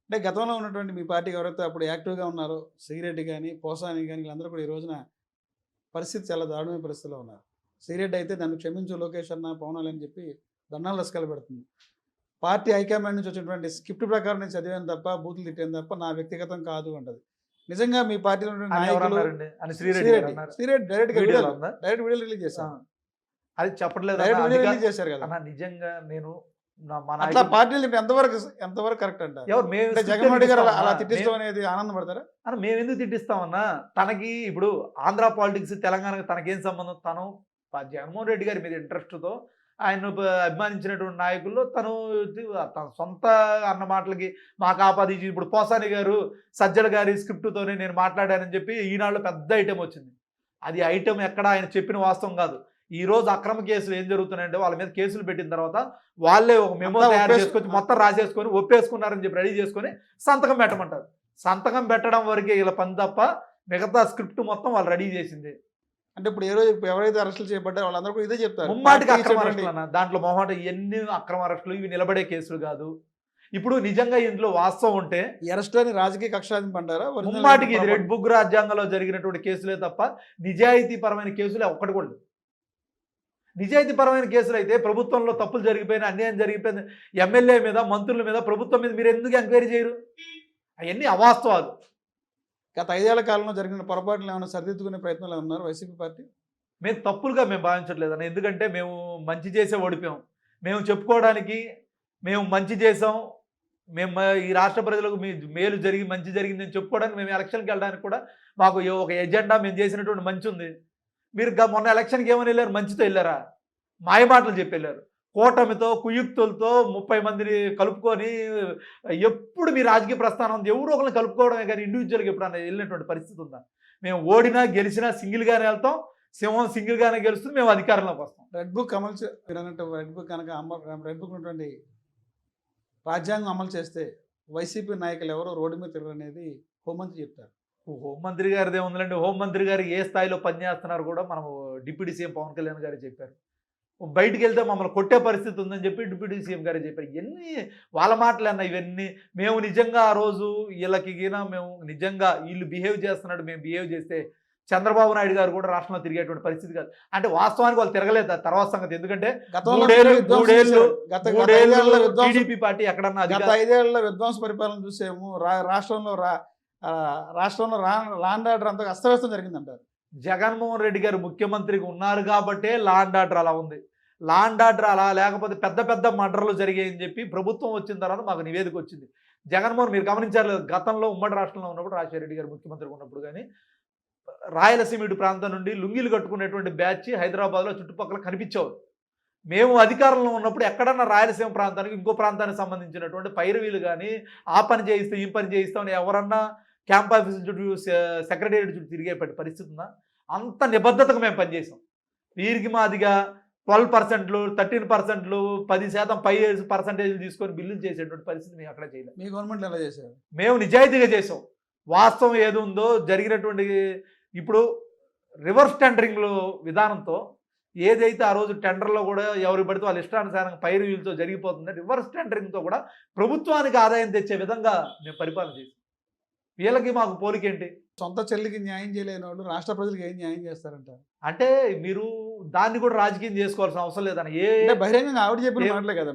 అంటే గతంలో ఉన్నటువంటి మీ పార్టీకి ఎవరైతే అప్పుడు యాక్టివ్‌గా ఉన్నారో శ్రీరెడ్డి గాని, పోసాని గాని వీళ్ళందరూ కూడా ఈ రోజున పరిస్థితి చాలా దారుణమైన పరిస్థితిలో ఉన్నారు. శ్రీరెడ్డి అయితే నన్ను క్షమించు లోకేష్ అన్న, పవన్ కళ్యాణ్ అని చెప్పి దండాలు రసకాయలు పెడుతుంది. పార్టీ హైకమాండ్ నుంచి వచ్చినటువంటి స్క్రిప్ట్ ప్రకారం నేను చదివాను తప్ప, బూతులు తిట్టాను తప్ప నా వ్యక్తిగతం కాదు అంటది. నిజంగా మీ పార్టీలో ఉన్నటువంటి అని నాయకులు ఎవరన్నారండి? అని శ్రీరెడ్డి గారు శ్రీరెడ్డి, అన్నారు. శ్రీరెడ్డి డైరెక్ట్‌గా వీడియోలో ఉందా? డైరెక్ట్ వీడియోలు రిలీజ్ ఆ! చేశారు. అది చెప్పట్లేదన్న డైరెక్ట్ వీడియో రిలీజ్ చేశారు కదా! అన్న నిజంగా నేను మా అట్లా నాయకుడు పార్టీలు తిట్టి ఎంతవరకు కరెక్ట్ అంటారు? ఎవరు మేము అంటే స్క్రిప్ట్ జగన్మోహన్ రెడ్డి గారు అలా తిట్టిస్తామన్నా? తిట్టిస్తాం అనేది ఆనందపడతారా? అన్న మేమెందుకు తిట్టిస్తామన్నా? తనకి ఇప్పుడు ఆంధ్ర పాలిటిక్స్, తెలంగాణకి తనకేం సంబంధం? తను జగన్మోహన్ రెడ్డి గారి మీద ఇంట్రెస్ట్‌తో ఆయన్ను అభిమానించినటువంటి నాయకుల్లో తన సొంత అన్న మాటలకి మాకు ఆపాదించి ఇప్పుడు పోసాని గారు సజ్జల గారి స్క్రిప్ట్‌తోనే నేను మాట్లాడానని చెప్పి ఈనాడులో పెద్ద ఐటెమ్ వచ్చింది. అది ఐటెమ్ ఎక్కడ ఆయన చెప్పిన వాస్తవం కాదు. ఈరోజు అక్రమ కేసులు ఏం జరుగుతున్నాయంటే వాళ్ళ మీద కేసులు పెట్టిన తర్వాత వాళ్ళే ఒక మెమో అంతా తయారు ఒప్పేసు చేసుకొని మొత్తం రాసేసుకొని ఒప్పేసుకున్నారని చెప్పి రెడీ చేసుకొని సంతకం పెట్టమంటారు. సంతకం పెట్టడం వరకే వీళ్ళ పని తప్ప మిగతా స్క్రిప్ట్ మొత్తం వాళ్ళు రెడీ చేసింది. అంటే ఇప్పుడు ఏ రోజు ఇప్పుడు ఎవరైతే అరెస్టులు చేయబడ్డారో వాళ్ళందరూ కూడా ఇదే చెప్తారు. ముమ్మాటికి పార్టీ అక్రమ ఇచ్చేటువంటి అరెస్టులు అన్న. దాంట్లో మొహమాట ఎన్ని అక్రమ అరెస్టులు, ఇవి నిలబడే కేసులు కాదు. ఇప్పుడు నిజంగా ఇందులో వాస్తవం ఉంటే ఈ అరెస్టులని రాజకీయ కక్షాదింపు అంటారా? ఒరిజినల్ ముమ్మాటికి ఇది పొరపాటు. రెడ్ బుక్ రాజ్యాంగంలో జరిగినటువంటి కేసులే తప్ప నిజాయితీ పరమైన కేసులే ఒక్కటి కూడా లేవు. నిజాయితీ పరమైన కేసులు అయితే ప్రభుత్వంలో తప్పులు జరిగిపోయిన, అన్యాయం జరిగిపోయింది, ఎమ్మెల్యే మీద, మంత్రుల మీద, ప్రభుత్వం మీద మీరు ఎందుకు ఎంక్వైరీ చేయరు? అవన్నీ అవాస్తవాలు. గత 5 ఏళ్ల కాలంలో జరిగిన పొరపాట్లు ఏమైనా సరిదిద్దుకునే ప్రయత్నాలు ఏమన్నా ఉన్నారు వైసీపీ పార్టీ? మేము తప్పులుగా మేము భావించట్లేదన్న. ఎందుకంటే మేము మంచి చేసే ఓడిపోయాం. మేము చెప్పుకోవడానికి మేము మంచి చేసాం, మేము ఈ రాష్ట్ర ప్రజలకు మీ మేలు జరిగి మంచి జరిగిందని చెప్పుకోవడానికి మేము ఎలక్షన్కి వెళ్ళడానికి కూడా మాకు ఒక ఎజెండా, మేము చేసినటువంటి మంచి ఉంది. మీరు మొన్న ఎలక్షన్కి ఏమని వెళ్ళారు? మంచితో వెళ్ళారా? మాయమాటలు చెప్పి వెళ్ళారు. కూటమితో, కుయుక్తులతో 30 మందిని కలుపుకొని ఎప్పుడు మీ రాజకీయ ప్రస్థానం ఉంది ఎవరో ఒకరిని కలుపుకోవడమే కానీ ఇండివిజువల్గా ఎప్పుడన్నా వెళ్ళినటువంటి పరిస్థితి ఉందా? మేము ఓడినా గెలిచినా సింగిల్గానే వెళ్తాం, సింహం సింగిల్గానే గెలుస్తుంది, మేము అధికారంలోకి వస్తాం. రెడ్ బుక్ మీరు అన్నట్టు రెడ్ బుక్ కనుక రెడ్ బుక్ ఉన్నటువంటి రాజ్యాంగం అమలు చేస్తే వైసీపీ నాయకులు ఎవరో రోడ్డు మీద తిరగరనేది హోంమంత్రి చెప్తారు. హోంమంత్రి గారిది ఏముందండి? హోంమంత్రి గారు ఏ స్థాయిలో పనిచేస్తున్నారు కూడా మనము డిప్యూటీ సీఎం పవన్ కళ్యాణ్ గారు చెప్పారు. బయటికి వెళ్తే మమ్మల్ని కొట్టే పరిస్థితి ఉందని చెప్పి డిప్యూటీ సీఎం గారే చెప్పారు. ఇవన్నీ వాళ్ళ మాటలన్నా ఇవన్నీ. మేము నిజంగా ఆ రోజు వీళ్ళకి మేము నిజంగా వీళ్ళు బిహేవ్ చేస్తున్నాడు, మేము బిహేవ్ చేస్తే చంద్రబాబు నాయుడు గారు కూడా రాష్ట్రంలో తిరిగేటువంటి పరిస్థితి కాదు. అంటే వాస్తవానికి వాళ్ళు తిరగలేదు, తర్వాత సంగతి. ఎందుకంటే టీడీపీ పార్టీ ఎక్కడన్నా గత 5 ఏళ్లలో విధ్వంస పరిపాలన చూసాము. రాష్ట్రంలో లాండ్ ఆర్డర్ అంతా అస్తవ్యస్తం జరిగిందంటారు. జగన్మోహన్ రెడ్డి గారు ముఖ్యమంత్రిగా ఉన్నారు కాబట్టే లా అండ్ ఆర్డర్ అలా ఉంది. లా అండ్ ఆర్డర్ అలా లేకపోతే పెద్ద పెద్ద మర్డర్లు జరిగాయని చెప్పి ప్రభుత్వం వచ్చిన తర్వాత మాకు నివేదిక వచ్చింది. జగన్మోహన్ మీరు గమనించారు గతంలో ఉమ్మడి రాష్ట్రంలో ఉన్నప్పుడు రాజశేఖర రెడ్డి గారు ముఖ్యమంత్రిగా ఉన్నప్పుడు కానీ రాయలసీమ ఇటు ప్రాంతం నుండి లుంగీలు కట్టుకునేటువంటి బ్యాచ్ హైదరాబాద్లో చుట్టుపక్కల కనిపించేవారు. మేము అధికారంలో ఉన్నప్పుడు ఎక్కడన్నా రాయలసీమ ప్రాంతానికి ఇంకో ప్రాంతానికి సంబంధించినటువంటి పైరవీలు కానీ ఆ పని చేయిస్తాం ఈ పని చేయిస్తామని ఎవరన్నా క్యాంప్ ఆఫీసుల చుట్టూ సెక్రటేరియట్ చుట్టూ తిరిగే పరిస్థితి ఉందా? అంత నిబద్ధతగా మేము పనిచేసాం. వీరికి మాదిగా 12%, 13%, 10% పై పర్సంటేజ్లు తీసుకొని బిల్లులు చేసేటువంటి పరిస్థితి మేము అక్కడ చేయలేదు. మీ గవర్నమెంట్ ఎలా చేశారు? మేము నిజాయితీగా చేసాం. వాస్తవం ఏది ఉందో జరిగినటువంటి ఇప్పుడు రివర్స్ టెండరింగ్లు విధానంతో ఏదైతే ఆ రోజు టెండర్లో కూడా ఎవరు పడితే వాళ్ళ ఇష్టానుసారంగా పైరులతో జరిగిపోతుందో రివర్స్ టెండరింగ్తో కూడా ప్రభుత్వానికి ఆదాయం తెచ్చే విధంగా మేము పరిపాలన చేసాం. వీళ్ళకి మాకు పోలికేంటి? సొంత చెల్లికి న్యాయం చేయలేని వాళ్ళు రాష్ట్ర ప్రజలకు ఏం న్యాయం చేస్తారంట? అంటే మీరు దాన్ని కూడా రాజకీయం చేసుకోవాల్సిన అవసరం లేదని బహిరంగంగా ఆవిడ చెప్పిన మాటలే కదా,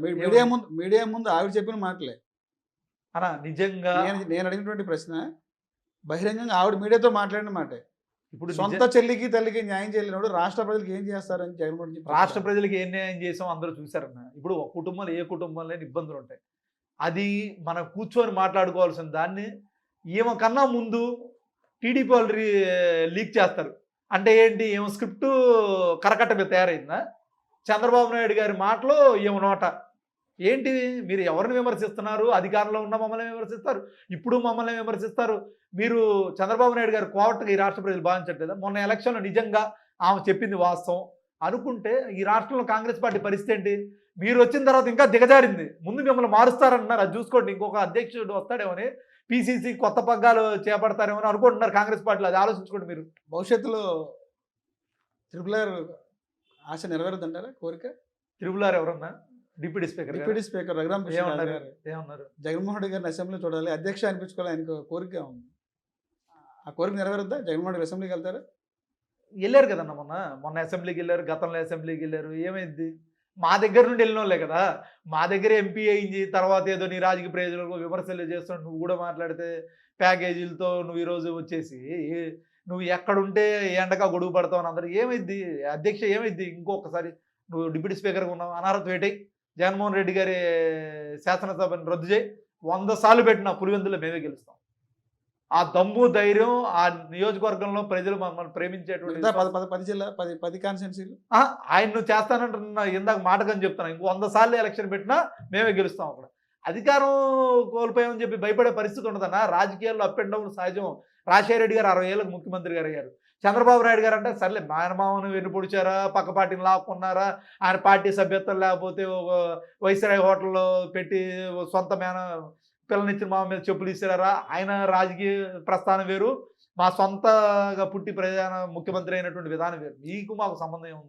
మీడియా ముందు ఆవిడ చెప్పిన మాటలే అనా నిజంగా. నేను అడిగినటువంటి ప్రశ్న బహిరంగంగా ఆవిడ మీడియాతో మాట్లాడిన మాటే. ఇప్పుడు సొంత చెల్లికి తల్లికి న్యాయం చేయలేనోడు రాష్ట్ర ప్రజలకు ఏం చేస్తారని జగన్మోహన్ రెడ్డి రాష్ట్ర ప్రజలకు ఏం న్యాయం చేసాం అందరూ చూసారన్న. ఇప్పుడు ఒక కుటుంబంలో ఏ కుటుంబంలో ఇబ్బందులు ఉంటాయి, అది మనం కూర్చొని మాట్లాడుకోవాల్సిన దాన్ని ఈమె కన్నా ముందు టీడీపీ వాళ్ళు లీక్ చేస్తారు. అంటే ఏంటి? ఏమో స్క్రిప్ట్ కరకట్ట మీద తయారైందా? చంద్రబాబు నాయుడు గారి మాటలో ఏమో నోట ఏంటి? మీరు ఎవరిని విమర్శిస్తున్నారు? అధికారంలో ఉన్న మమ్మల్ని విమర్శిస్తారు, ఇప్పుడు మమ్మల్ని విమర్శిస్తారు. మీరు చంద్రబాబు నాయుడు గారు కోవటగా ఈ రాష్ట్ర ప్రజలు భావించట్లేదా? మొన్న ఎలక్షన్లో నిజంగా ఆమె చెప్పింది వాస్తవం అనుకుంటే ఈ రాష్ట్రంలో కాంగ్రెస్ పార్టీ పరిస్థితి ఏంటి? మీరు వచ్చిన తర్వాత ఇంకా దిగజారింది. ముందు మిమ్మల్ని మారుస్తారన్నారు, అది చూసుకోండి. ఇంకొక అధ్యక్షుడు వస్తాడేమని, పీసీసీ కొత్త పగ్గాలు చేపడతారేమో అనుకుంటున్నారు కాంగ్రెస్ పార్టీలో. అది ఆలోచించుకోండి మీరు. భవిష్యత్తులో త్రిపుల్ ఆర్ ఆశ నెరవేరుతుంటారా? కోరిక త్రిపుల్ ఆర్ ఎవరన్నా deputy speaker deputy speaker Raghurama Krishnaraju ఏమన్నారు గారు ఏమన్నారు జగన్మోహన్ రెడ్డి గారిని అసెంబ్లీ చూడాలి, అధ్యక్ష అనిపించుకోవాలి ఆయనకు కోరిక ఉంది. ఆ కోరిక నెరవేరుద్దా? జగన్మోహన్ రెడ్డి అసెంబ్లీకి వెళ్తారు? వెళ్ళారు కదన్న మొన్న అసెంబ్లీకి వెళ్ళారు, గతంలో అసెంబ్లీకి వెళ్ళారు. ఏమైంది? మా దగ్గర నుండి వెళ్ళిన వాళ్ళే కదా. మా దగ్గర ఎంపీ అయింది, తర్వాత ఏదో నీ రాజకీయ ప్రయోజనాలకు విమర్శలు చేస్తున్నావు, నువ్వు కూడా మాట్లాడితే ప్యాకేజీలతో నువ్వు ఈరోజు వచ్చేసి నువ్వు ఎక్కడుంటే ఎండగా గొడుగు పడతావు అని అందరూ ఏమైద్ది? అధ్యక్ష ఏమైద్ది? ఇంకొకసారి నువ్వు డిప్యూటీ స్పీకర్గా ఉన్నావు, అనర్హత వేటై జగన్మోహన్ రెడ్డి గారి శాసనసభను రద్దు చేయి, 100 సార్లు పెట్టిన పులివెందులో మేమే గెలుస్తాం. ఆ దమ్ము ధైర్యం ఆ నియోజకవర్గంలో ప్రజలు మమ్మల్ని ప్రేమించేటువంటి మిగతా 10 జిల్లా 10 కాన్స్టిట్యున్సీలు ఆయన నువ్వు చేస్తానంటున్నా ఇందాక మాటకని చెప్తాను, ఇంకో 100 సార్లు ఎలక్షన్ పెట్టినా మేమే గెలుస్తాం. అక్కడ అధికారం కోల్పోయామని చెప్పి భయపడే పరిస్థితి ఉండదన్న. రాజకీయాల్లో అప్ అండ్ డౌన్ సహజం. రాజశేఖర రెడ్డి గారు 60 ఏళ్ళకు ముఖ్యమంత్రి గారు అయ్యారు. చంద్రబాబు నాయుడు గారు అంటే సర్లే మాయనమామను వెన్నుపొడిచారా, పక్క పార్టీని లాక్కున్నారా, ఆయన పార్టీ సభ్యత్వం లేకపోతే ఒక వైస్రాయ్ హోటల్లో పెట్టి సొంత పిల్లనిచ్చిన మామ మీద చెప్పులు ఇస్తారా. ఆయన రాజకీయ ప్రస్థానం వేరు, మా సొంతగా పుట్టి ప్రధాన ముఖ్యమంత్రి అయినటువంటి విధానం వేరు. మీకు మాకు సంబంధం ఏముంది?